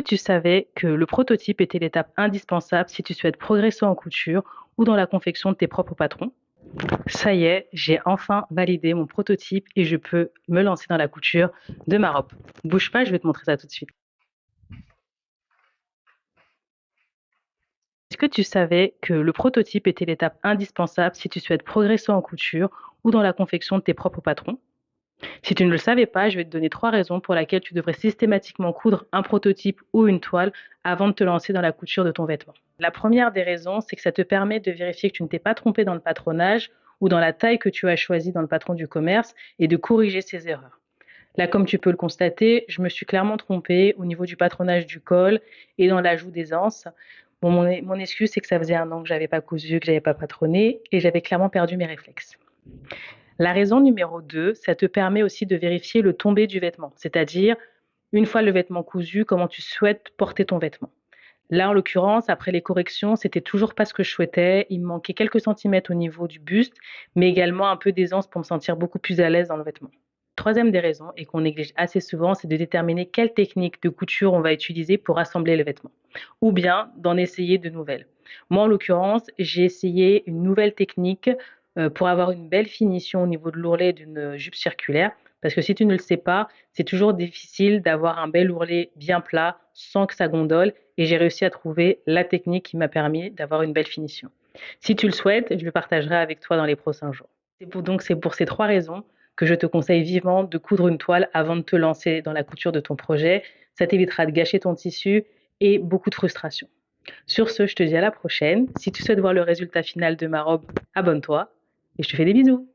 tu savais que le prototype était l'étape indispensable si tu souhaites progresser en couture ou dans la confection de tes propres patrons? Ça y est, j'ai enfin validé mon prototype et je peux me lancer dans la couture de ma robe. Bouge pas, je vais te montrer ça tout de suite. Est-ce que tu savais que le prototype était l'étape indispensable si tu souhaites progresser en couture ou dans la confection de tes propres patrons? Si tu ne le savais pas, je vais te donner 3 raisons pour lesquelles tu devrais systématiquement coudre un prototype ou une toile avant de te lancer dans la couture de ton vêtement. La première des raisons, c'est que ça te permet de vérifier que tu ne t'es pas trompé dans le patronage ou dans la taille que tu as choisie dans le patron du commerce et de corriger ces erreurs. Là, comme tu peux le constater, je me suis clairement trompée au niveau du patronage du col et dans l'ajout des anses. Bon, mon excuse, c'est que ça faisait 1 an que j'avais pas cousu, que j'avais pas patronné et j'avais clairement perdu mes réflexes. La raison numéro 2, ça te permet aussi de vérifier le tombé du vêtement, c'est-à-dire, une fois le vêtement cousu, comment tu souhaites porter ton vêtement. Là, en l'occurrence, après les corrections, c'était toujours pas ce que je souhaitais. Il me manquait quelques centimètres au niveau du buste, mais également un peu d'aisance pour me sentir beaucoup plus à l'aise dans le vêtement. Troisième des raisons, et qu'on néglige assez souvent, c'est de déterminer quelle technique de couture on va utiliser pour assembler le vêtement, ou bien d'en essayer de nouvelles. Moi, en l'occurrence, j'ai essayé une nouvelle technique pour avoir une belle finition au niveau de l'ourlet d'une jupe circulaire, parce que si tu ne le sais pas, c'est toujours difficile d'avoir un bel ourlet bien plat sans que ça gondole, et j'ai réussi à trouver la technique qui m'a permis d'avoir une belle finition. Si tu le souhaites, je le partagerai avec toi dans les prochains jours. C'est pour ces 3 raisons que je te conseille vivement de coudre une toile avant de te lancer dans la couture de ton projet. Ça t'évitera de gâcher ton tissu et beaucoup de frustration. Sur ce, je te dis à la prochaine. Si tu souhaites voir le résultat final de ma robe, abonne-toi et je te fais des bisous.